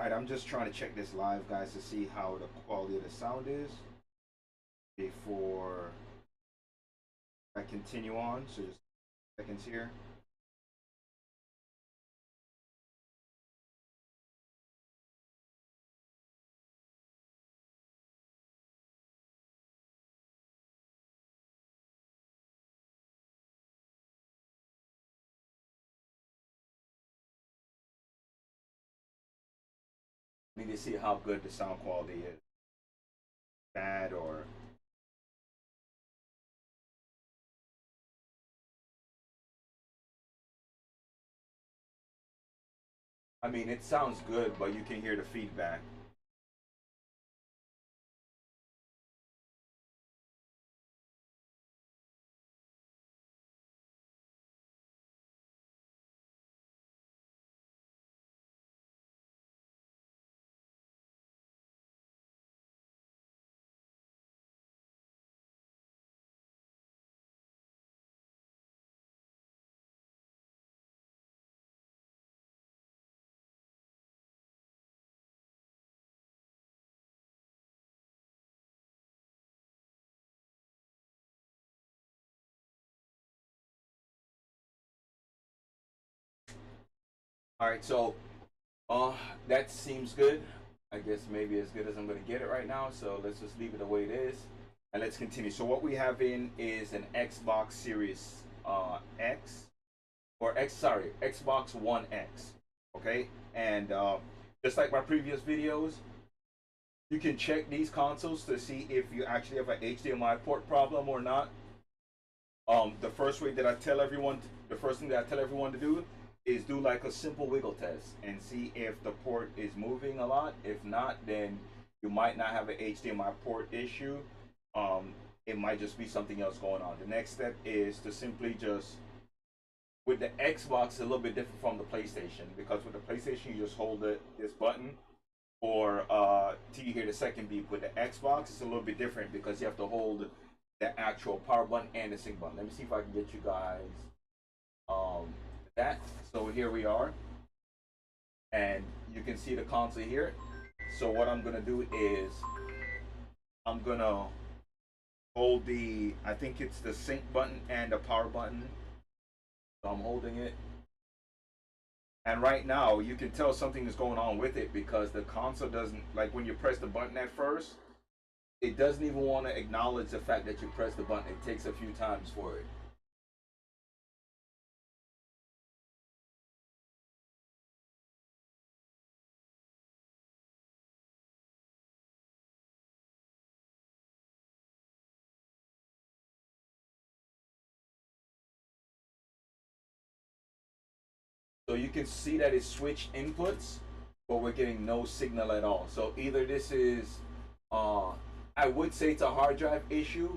Alright, I'm just trying to check this live, guys, to see how the quality of the sound is before I continue on. So just seconds here. Need to see how good the sound quality is. Bad or I mean, it sounds good, but you can hear the feedback. All right, so uh, that seems good. I guess maybe as good as I'm gonna get it right now. So let's just leave it the way it is, and let's continue. So what we have in is an Xbox Series X or X, sorry, Xbox One X. Okay, and just like my previous videos, you can check these consoles to see if you actually have an HDMI port problem or not. The first way that I tell everyone, the first thing that I tell everyone to do is do like a simple wiggle test and see if the port is moving a lot. If not, then you might not have an HDMI port issue. It might just be something else going on. The next step is to simply just, with the Xbox, it's a little bit different from the PlayStation, because with the PlayStation you just hold this button or till you hear the second beep. With the Xbox, it's a little bit different because you have to hold the actual power button and the sync button. Let me see if I can get you guys that. So here we are, and you can see the console here. So what I'm gonna do is I'm gonna hold the, I think it's the sync button and the power button. So I'm holding it. And right now you can tell something is going on with it because the console doesn't, like when you press the button at first, it doesn't even want to acknowledge the fact that you press the button. It takes a few times for it. So you can see that it's switched inputs, but we're getting no signal at all. So either this is, I would say it's a hard drive issue,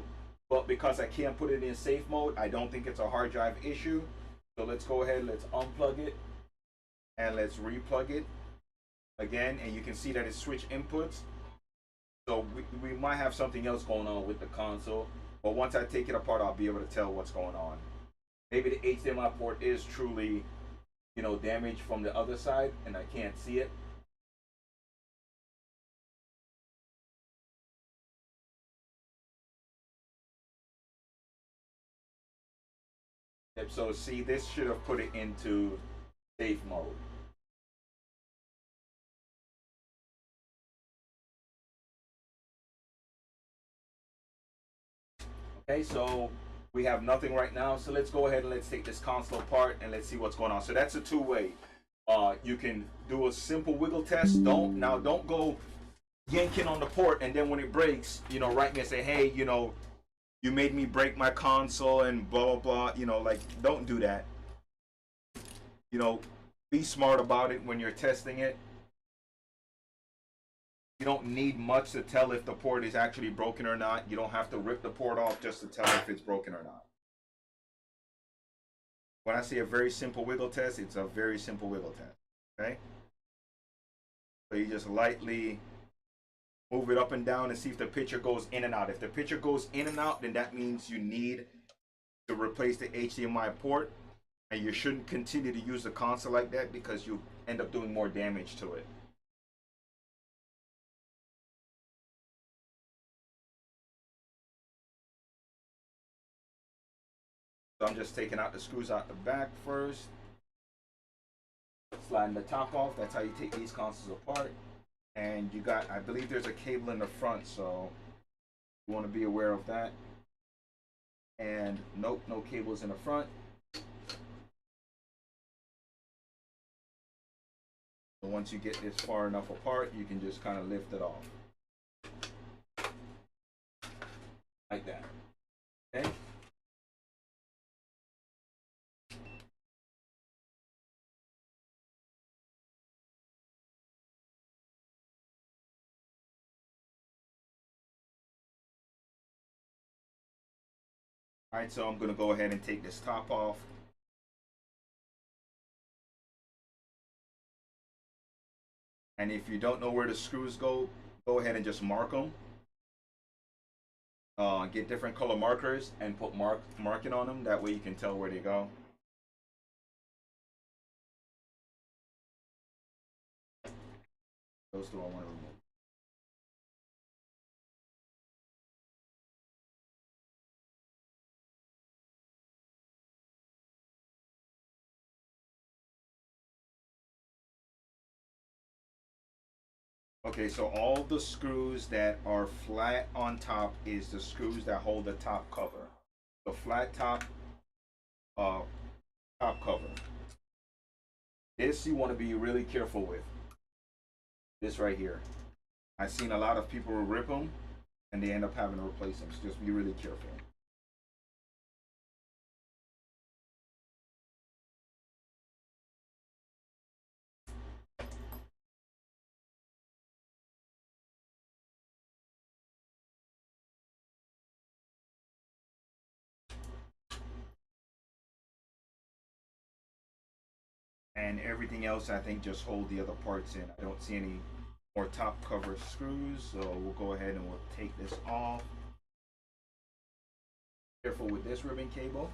but because I can't put it in safe mode, I don't think it's a hard drive issue. So let's go ahead, let's unplug it, and let's replug it again, and you can see that it's switched inputs. So we might have something else going on with the console, but once I take it apart, I'll be able to tell what's going on. Maybe the HDMI port is truly, damaged from the other side and I can't see it. Yep, so see, this should have put it into safe mode. Okay, so we have nothing right now. So let's go ahead and let's take this console apart and let's see what's going on. So that's a two-way. You can do a simple wiggle test. Don't go yanking on the port and then when it breaks, write me and say, hey, you made me break my console and blah blah blah. Like, don't do that. Be smart about it when you're testing it. You don't need much to tell if the port is actually broken or not. You don't have to rip the port off just to tell if it's broken or not. When I say a very simple wiggle test, it's a very simple wiggle test. Okay? So you just lightly move it up and down and see if the picture goes in and out. If the picture goes in and out, then that means you need to replace the HDMI port, and you shouldn't continue to use the console like that because you end up doing more damage to it. So I'm just taking out the screws out the back first, sliding the top off. That's how you take these consoles apart. And you got, I believe there's a cable in the front, so you want to be aware of that. And nope, no cables in the front. So once you get this far enough apart, you can just kind of lift it off. Like that. Okay? Alright, so I'm going to go ahead and take this top off. And if you don't know where the screws go ahead and just mark them. Get different color markers and put marking on them. That way you can tell where they go. Those two I want to remove. Okay, so all the screws that are flat on top is the screws that hold the top cover. The flat top top cover. This you want to be really careful with. This right here. I've seen a lot of people rip them and they end up having to replace them. So just be really careful. And everything else I think just hold the other parts in. I don't see any more top cover screws, so we'll go ahead and we'll take this off. Careful with this ribbon cable.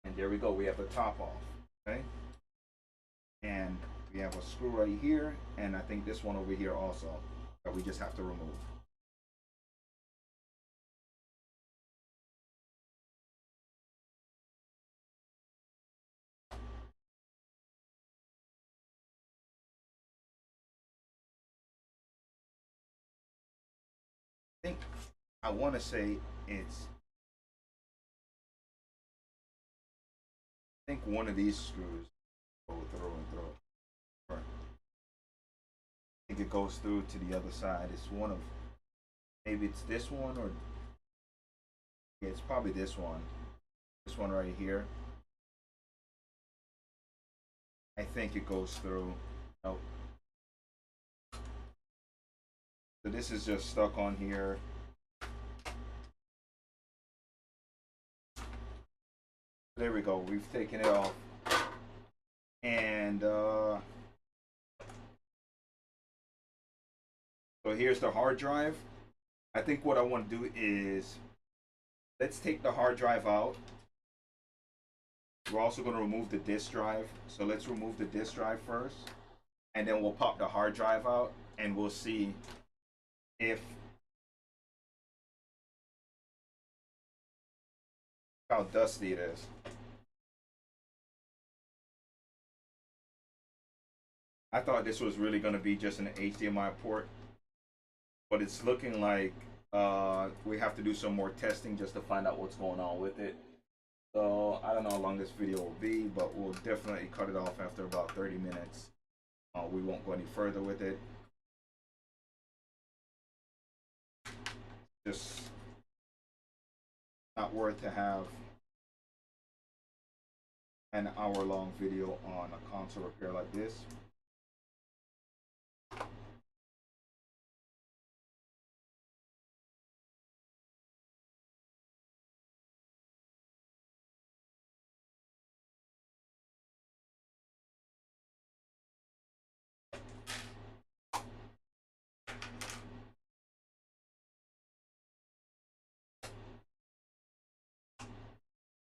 And there we go, we have the top off. Okay, and we have a screw right here, and I think this one over here also that we just have to remove. I think I want to say it's, I think one of these screws go through and through. I think it goes through to the other side. It's one of, maybe it's this one, or yeah, it's probably this one. This one right here. I think it goes through. Nope. So this is just stuck on here. There we go. We've taken it off. And so here's the hard drive. I think what I want to do is, let's take the hard drive out. We're also going to remove the disk drive. So let's remove the disk drive first. And then we'll pop the hard drive out and we'll see if how dusty it is. I thought this was really going to be just an HDMI port, but it's looking like we have to do some more testing just to find out what's going on with it. So I don't know how long this video will be, but we'll definitely cut it off after about 30 minutes. We won't go any further with it. Just not worth to have an hour-long video on a console repair like this.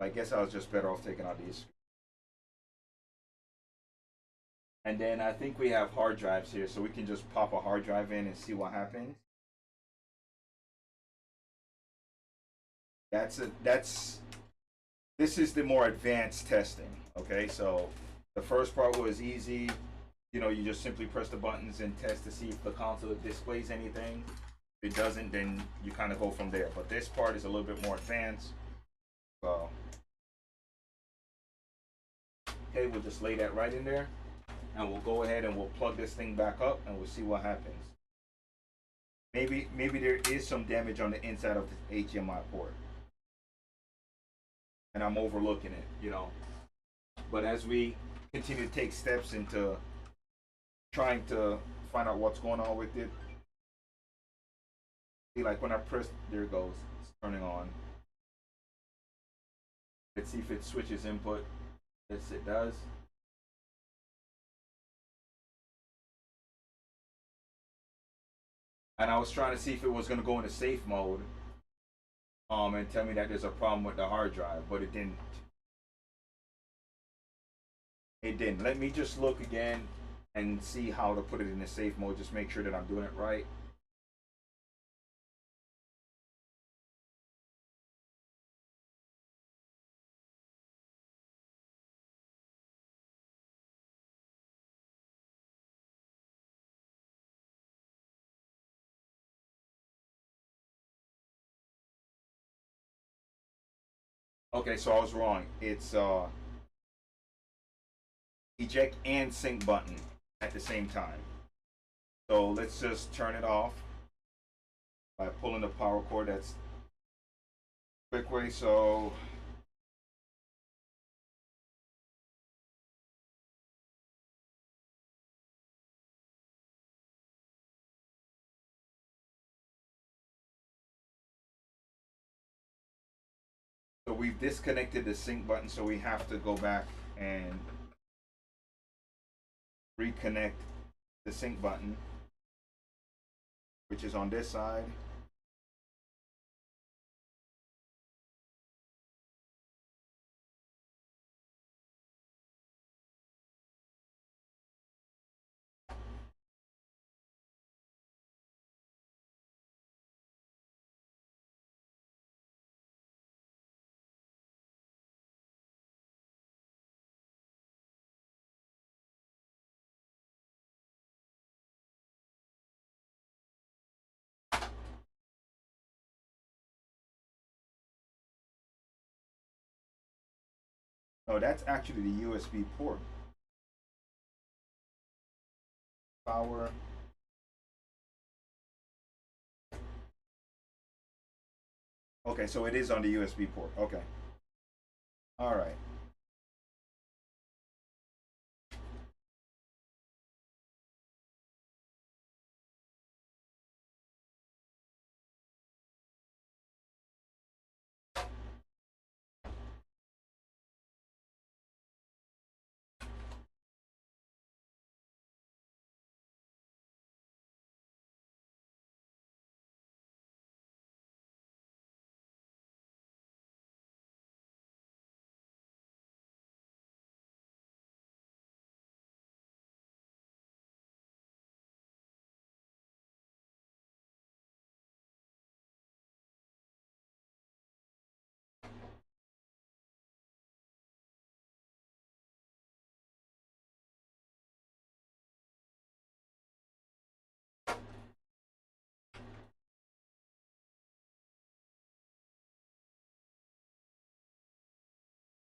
I guess I was just better off taking out these. And then I think we have hard drives here, so we can just pop a hard drive in and see what happens. That's this is the more advanced testing. Okay, so the first part was easy. You know, you just simply press the buttons and test to see if the console displays anything. If it doesn't, then you kind of go from there. But this part is a little bit more advanced. So, okay, we'll just lay that right in there, and we'll go ahead and we'll plug this thing back up, and we'll see what happens. Maybe there is some damage on the inside of the HDMI port, and I'm overlooking it, you know. But as we continue to take steps into trying to find out what's going on with it, see, like when I press, there it goes, it's turning on. Let's see if it switches input. Yes, it does. And I was trying to see if it was going to go into safe mode, and tell me that there's a problem with the hard drive, but it didn't. It didn't. Let me just look again and see how to put it in the safe mode. Just make sure that I'm doing it right. Okay, so I was wrong. It's eject and sync button at the same time. So let's just turn it off by pulling the power cord. That's quick way. So we've disconnected the sync button, so we have to go back and reconnect the sync button, which is on this side. No, that's actually the USB port. Power. Okay, so it is on the USB port. Okay. All right.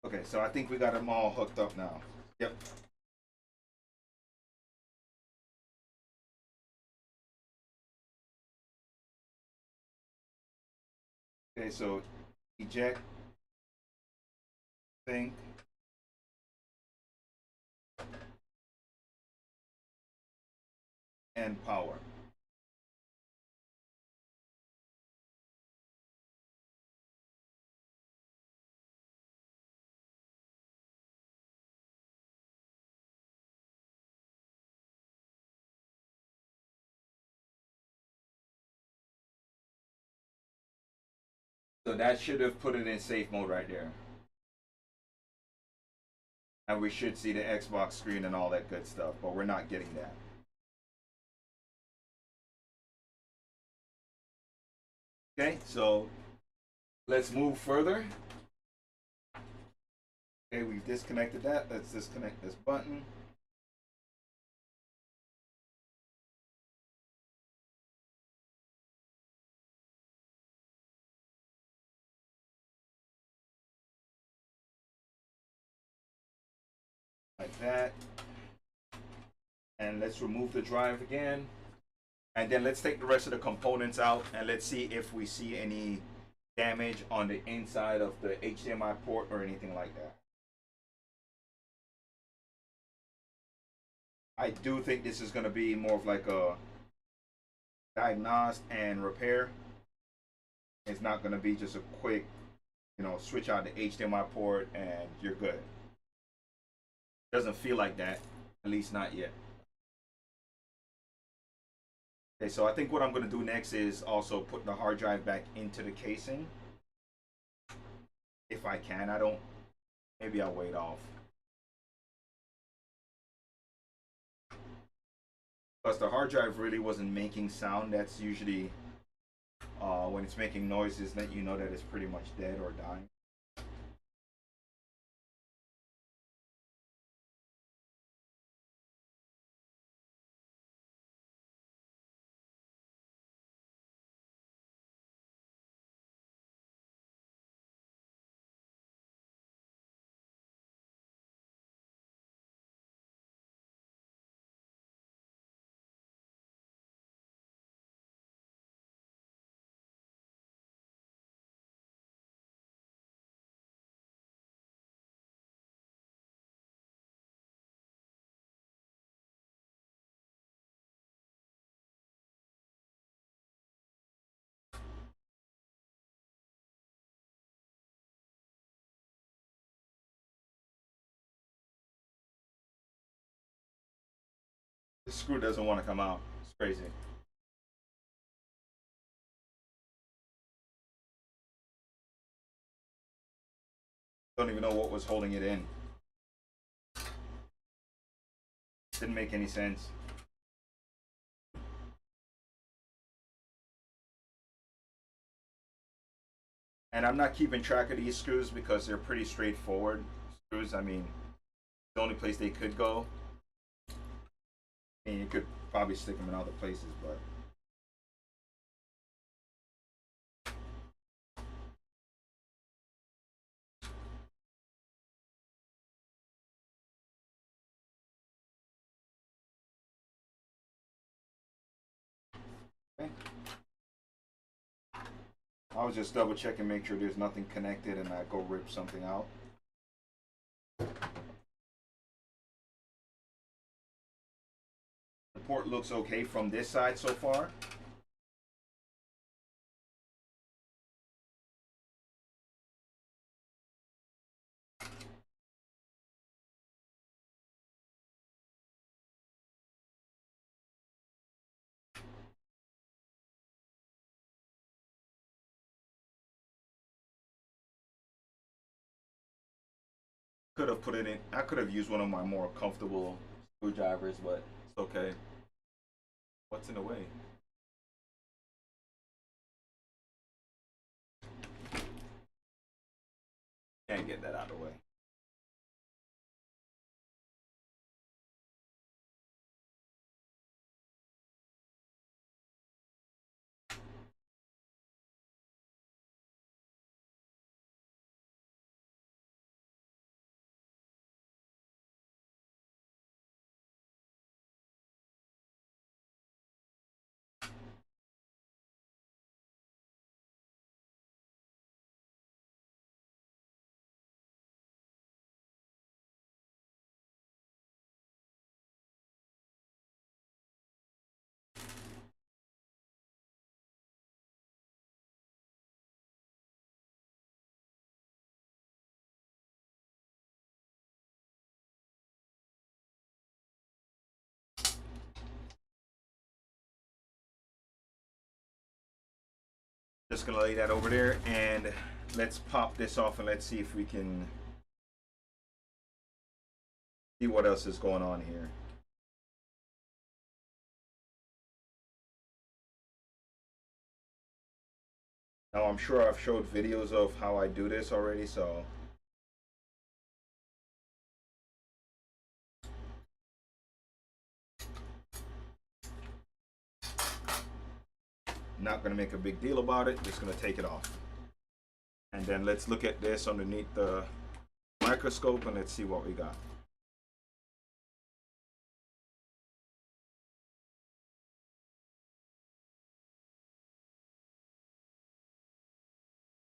Okay, so I think we got them all hooked up now. Yep. Okay, so eject, sync, and power. So that should have put it in safe mode right there. And we should see the Xbox screen and all that good stuff, but we're not getting that. Okay, so Let's move further. Okay, we've disconnected that. Let's disconnect this button. Like that. And let's remove the drive again. And then let's take the rest of the components out and let's see if we see any damage on the inside of the HDMI port or anything like that. I do think this is going to be more of like a diagnose and repair. It's not going to be just a quick, switch out the HDMI port and you're good. Doesn't feel like that, at least not yet. Okay, so I think what I'm going to do next is also put the hard drive back into the casing. If I can, maybe I'll wait off. Plus the hard drive really wasn't making sound. That's usually, when it's making noises, let you know that it's pretty much dead or dying. The screw doesn't want to come out. It's crazy. Don't even know what was holding it in. Didn't make any sense. And I'm not keeping track of these screws because they're pretty straightforward screws. I mean, the only place they could go. And you could probably stick them in other places, but okay. I was just double checking, make sure there's nothing connected, and I go rip something out. The port looks okay from this side so far. Could have put it in. I could have used one of my more comfortable screwdrivers, but it's okay. What's in the way? Can't get that out of the way. Just gonna lay that over there and let's pop this off and let's see if we can see what else is going on here. Now I'm sure I've showed videos of how I do this already, so not gonna make a big deal about it, just gonna take it off. And then let's look at this underneath the microscope and let's see what we got.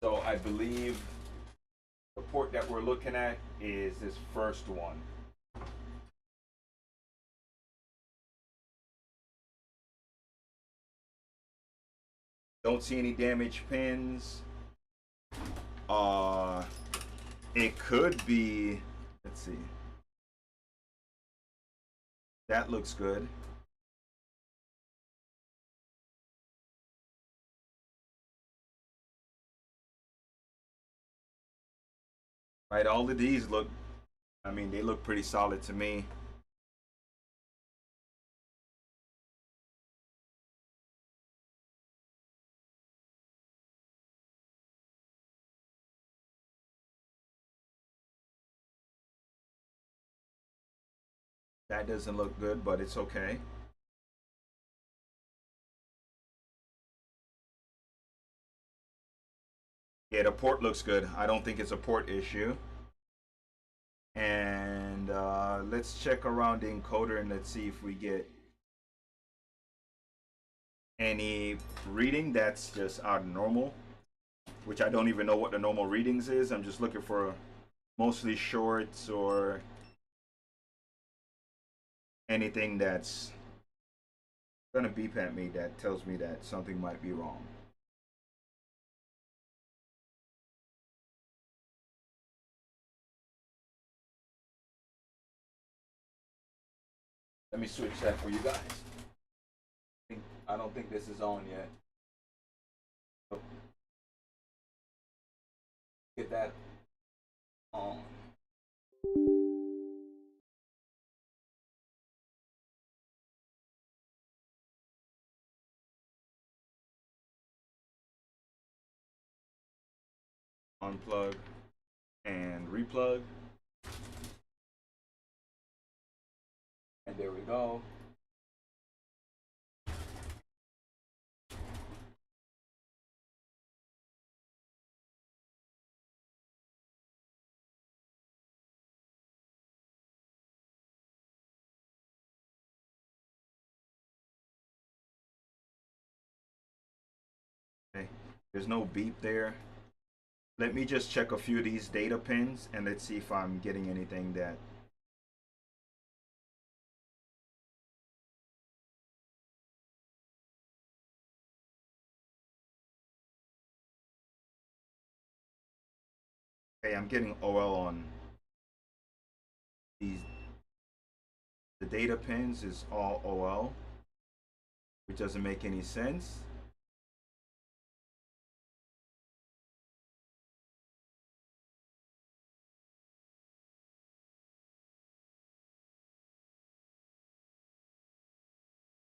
So I believe the port that we're looking at is this first one. Don't see any damaged pins. It could be, let's see. That looks good. Right, all of these look, I mean, they look pretty solid to me. That doesn't look good, but it's okay. Yeah, the port looks good. I don't think it's a port issue. And let's check around the encoder and let's see if we get any reading that's just out of normal, which I don't even know what the normal readings is. I'm just looking for mostly shorts or anything that's gonna beep at me that tells me that something might be wrong. Let me switch that for you guys. I don't think this is on yet. Get that on. Unplug and replug. And there we go. Okay. There's no beep there. Let me just check a few of these data pins and let's see if I'm getting anything that okay, I'm getting OL on these. The data pins is all OL, which doesn't make any sense.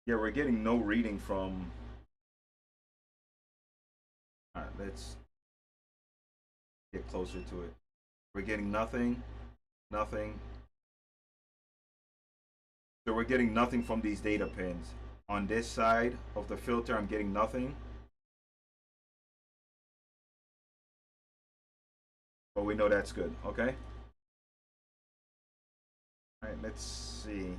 Yeah, we're getting no reading from. All right, let's get closer to it. We're getting nothing, nothing. So we're getting nothing from these data pins. On this side of the filter, I'm getting nothing. But we know that's good, okay? All right, let's see.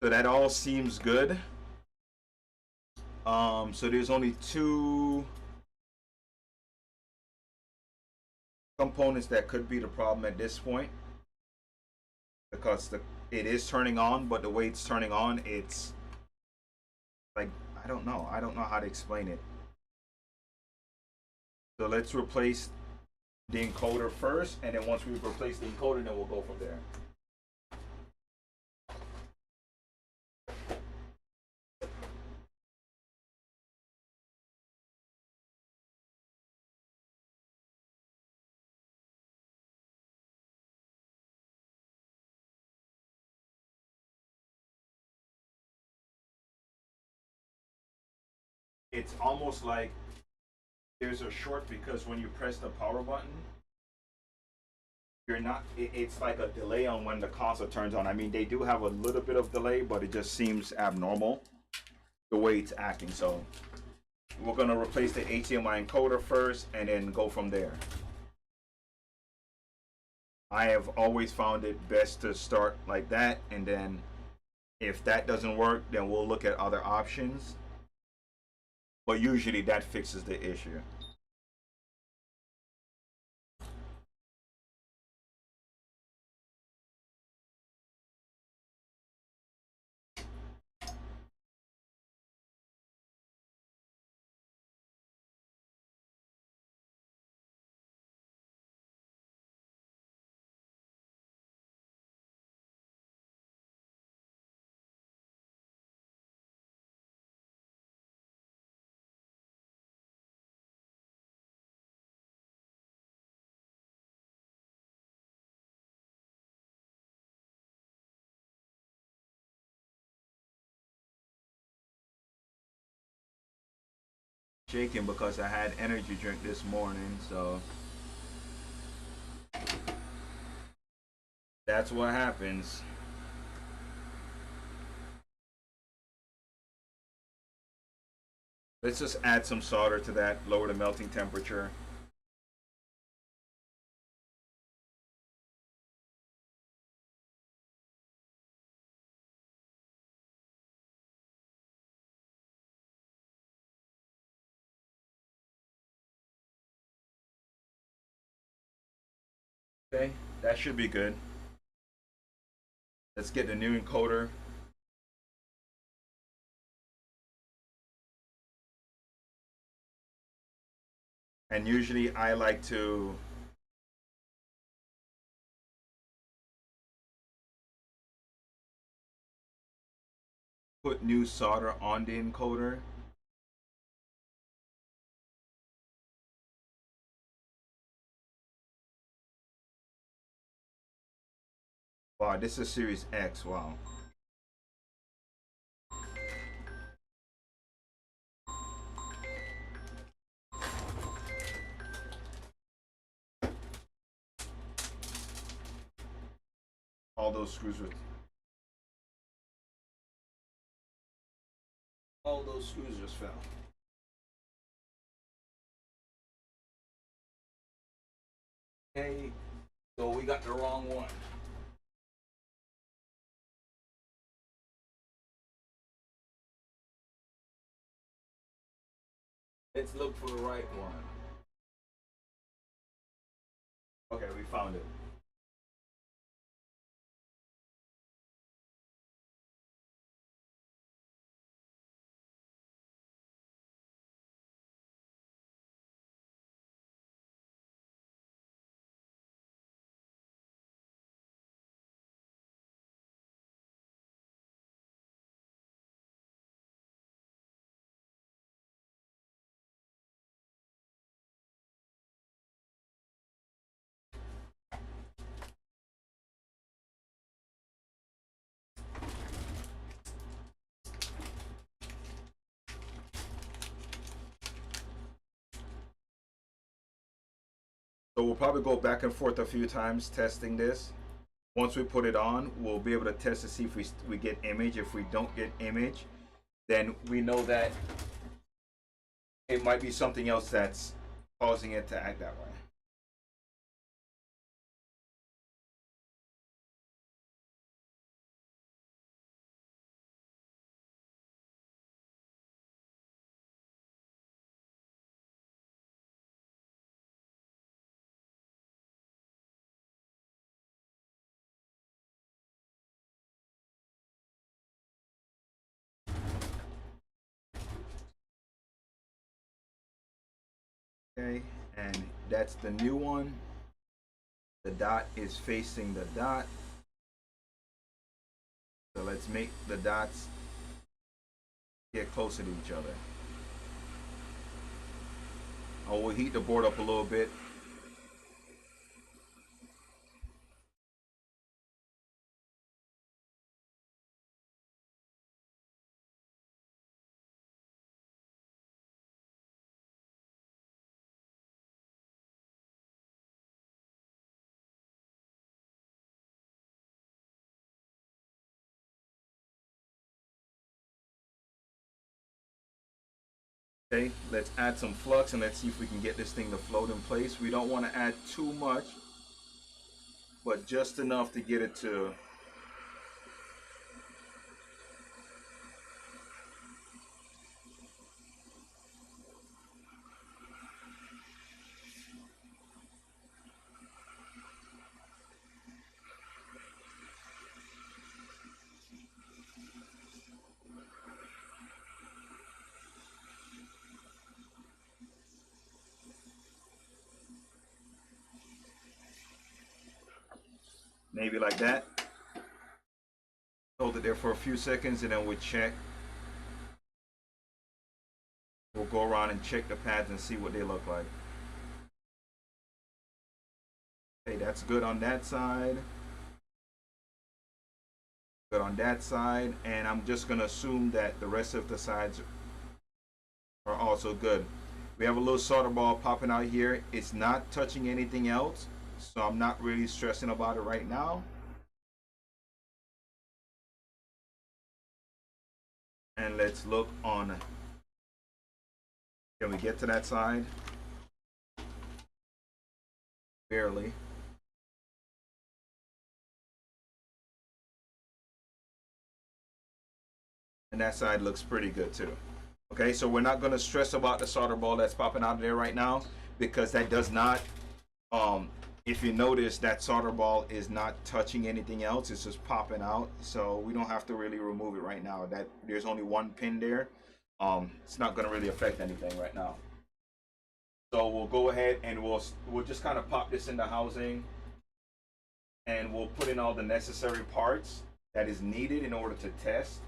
So that all seems good. So there's only two components that could be the problem at this point because it is turning on, but the way it's turning on, it's like I don't know. I don't know how to explain it. So let's replace the encoder first, and then once we replace the encoder, then we'll go from there. It's almost like there's a short because when you press the power button, you're not. It's like a delay on when the console turns on. I mean, they do have a little bit of delay, but it just seems abnormal the way it's acting. So we're gonna replace the HDMI encoder first, and then go from there. I have always found it best to start like that, and then if that doesn't work, then we'll look at other options. But usually that fixes the issue. Shaking because I had energy drink this morning, so that's what happens. Let's just add some solder to that, lower the melting temperature. Okay, that should be good. Let's get the new encoder. And usually I like to put new solder on the encoder. Wow, this is Series X, wow. All those screws with all those screws just fell. Okay, so we got the wrong one. Let's look for the right one. Okay, we found it. So we'll probably go back and forth a few times testing this. Once we put it on, we'll be able to test to see if we get image. If we don't get image, then we know that it might be something else that's causing it to act that way. Okay, And that's the new one. The dot is facing the dot. So let's make the dots get closer to each other. I will heat the board up a little bit. Okay, let's add some flux and let's see if we can get this thing to float in place. We don't want to add too much, but just enough to get it to maybe like that. Hold it there for a few seconds and then we'll check. We'll go around and check the pads and see what they look like. Okay, that's good on that side. Good on that side. And I'm just going to assume that the rest of the sides are also good. We have a little solder ball popping out here. It's not touching anything else, so I'm not really stressing about it right now. And let's look on. Can we get to that side? Barely. And that side looks pretty good too. Okay, so we're not going to stress about the solder ball that's popping out of there right now, because that does not, if you notice, that solder ball is not touching anything else. It's just popping out. So we don't have to really remove it right now. That there's only one pin there. It's not going to really affect anything right now. So we'll go ahead and we'll just kind of pop this in the housing, and we'll put in all the necessary parts that is needed in order to test.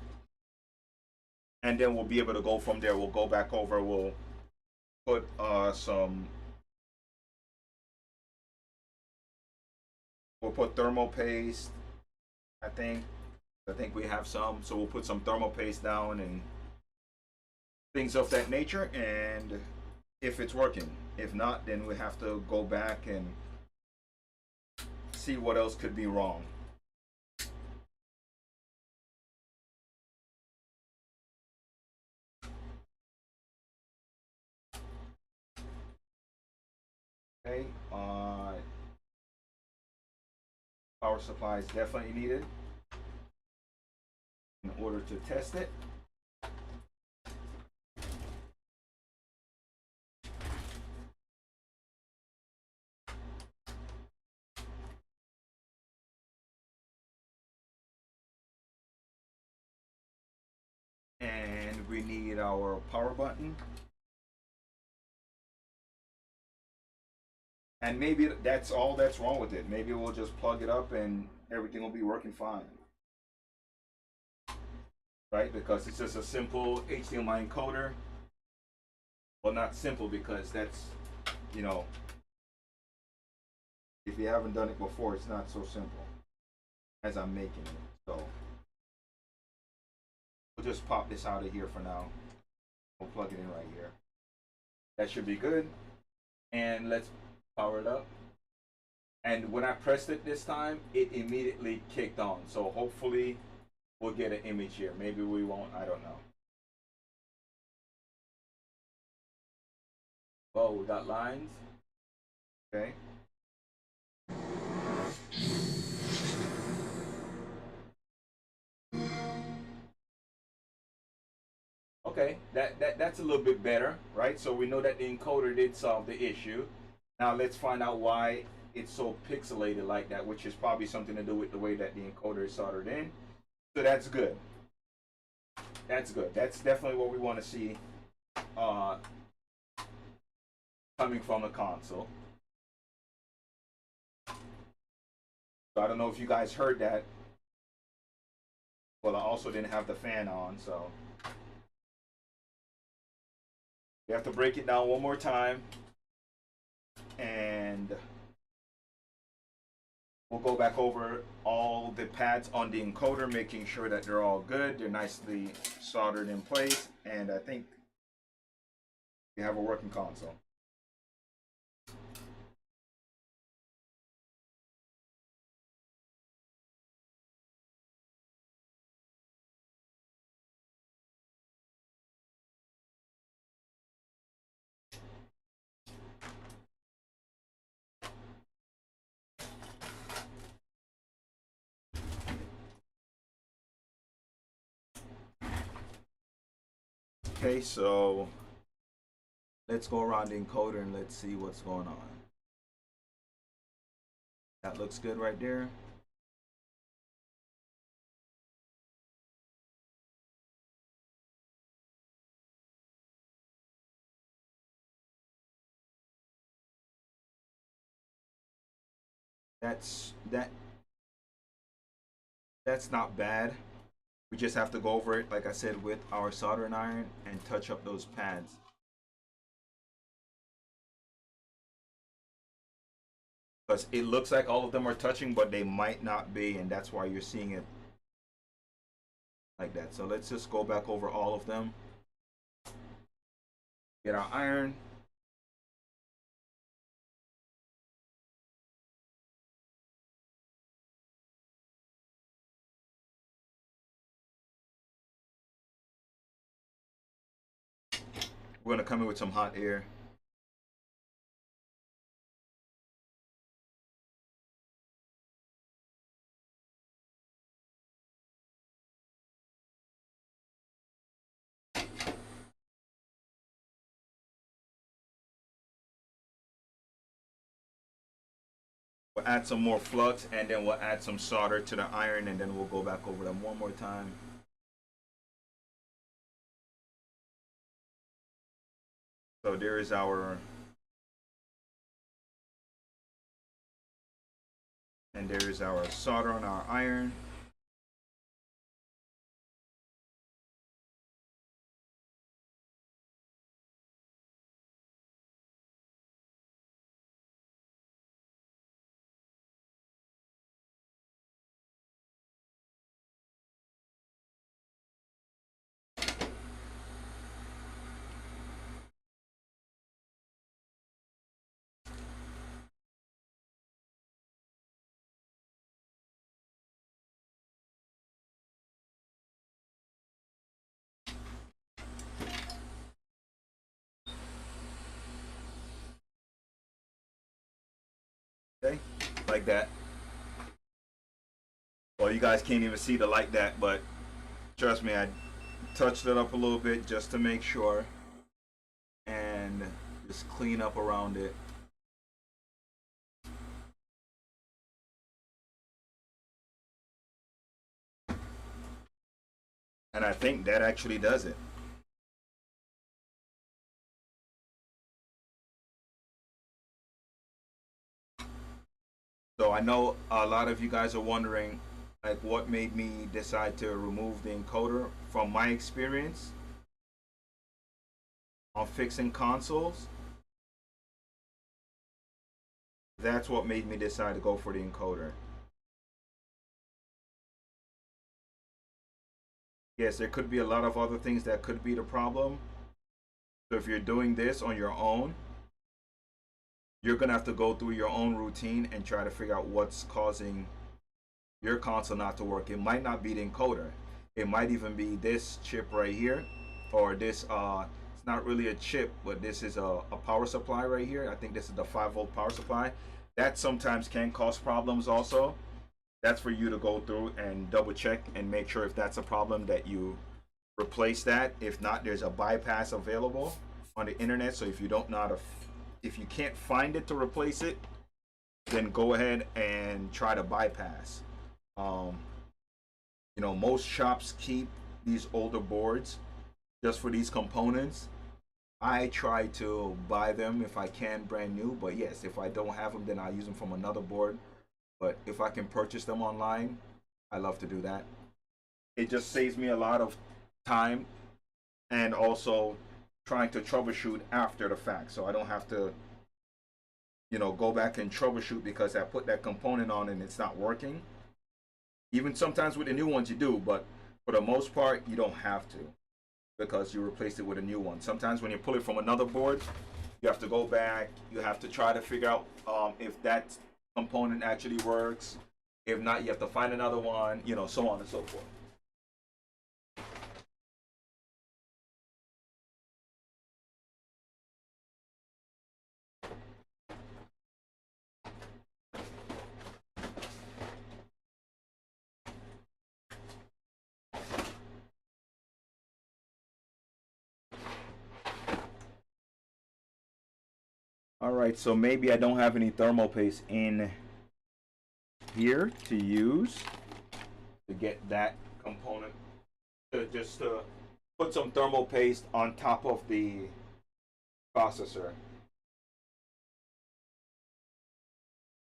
And then we'll be able to go from there. We'll go back over. We'll put we'll put thermal paste. I think we have some. So we'll put some thermal paste down and things of that nature. And if it's working, if not, then we have to go back and see what else could be wrong. Okay, power supply is definitely needed in order to test it. And we need our power button. And maybe that's all that's wrong with it. Maybe we'll just plug it up and everything will be working fine. Right? Because it's just a simple HDMI encoder. Well, not simple, because that's, you know, if you haven't done it before, it's not so simple as I'm making it. So we'll just pop this out of here for now. We'll plug it in right here. That should be good. And let's power it up. And when I pressed it this time, it immediately kicked on. So hopefully we'll get an image here. Maybe we won't. I don't know. Oh, we got lines. Okay. Okay, that's a little bit better, right? So we know that the encoder did solve the issue. Now let's find out why it's so pixelated like that, which is probably something to do with the way that the encoder is soldered in. So that's good. That's good. That's definitely what we want to see. coming from the console. So I don't know if you guys heard that. Well, I also didn't have the fan on, so we have to break it down one more time, and we'll go back over all the pads on the encoder, making sure that they're all good. They're nicely soldered in place, and I think we have a working console. Okay, so let's go around the encoder and let's see what's going on. That looks good right there. That's not bad. We just have to go over it, like I said, with our soldering iron and touch up those pads. Because it looks like all of them are touching, but they might not be, and that's why you're seeing it like that. So let's just go back over all of them. Get our iron. We're going to come in with some hot air. We'll add some more flux, and then we'll add some solder to the iron, and then we'll go back over them one more time. So there is our, and there is our solder on our iron. Okay, like that. Well, you guys can't even see the like that, but trust me, I touched it up a little bit just to make sure, and just clean up around it. And I think that actually does it. So I know a lot of you guys are wondering, like, what made me decide to remove the encoder. From my experience on fixing consoles, that's what made me decide to go for the encoder. Yes, there could be a lot of other things that could be the problem. So if you're doing this on your own, you're gonna have to go through your own routine and try to figure out what's causing your console not to work. It might not be the encoder. It might even be this chip right here, or this it's not really a chip, but this is a power supply right here. I think this is the 5-volt power supply. That sometimes can cause problems also. That's for you to go through and double check and make sure if that's a problem that you replace that. If not, there's a bypass available on the internet. So if you don't know how to, if you can't find it to replace it, then go ahead and try to bypass. You know, most shops keep these older boards just for these components, I try to buy them if I can brand new, but yes, if I don't have them, then I use them from another board. But if I can purchase them online, I love to do that. It just saves me a lot of time and also trying to troubleshoot after the fact. So I don't have to, go back and troubleshoot because I put that component on and it's not working. Even sometimes with the new ones you do, but for the most part, you don't have to because you replaced it with a new one. Sometimes when you pull it from another board, you have to go back. You have to try to figure out if that component actually works. If not, you have to find another one, so on and so forth. All right, so maybe I don't have any thermal paste in here to use to get that component. To put some thermal paste on top of the processor.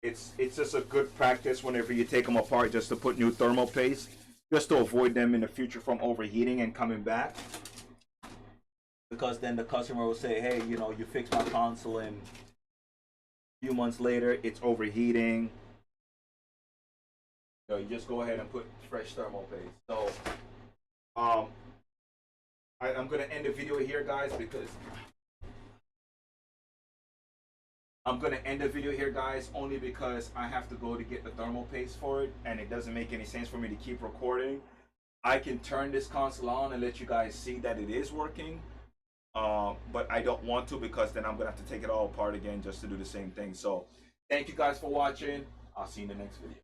It's just a good practice whenever you take them apart just to put new thermal paste, just to avoid them in the future from overheating and coming back. Because then the customer will say, hey, you fixed my console and a few months later it's overheating. You just go ahead and put fresh thermal paste. So I'm gonna end the video here, guys, because only because I have to go to get the thermal paste for it, and it doesn't make any sense for me to keep recording. I can turn this console on and let you guys see that it is working, but I don't want to because then I'm gonna have to take it all apart again just to do the same thing. So thank you guys for watching. I'll see you in the next video.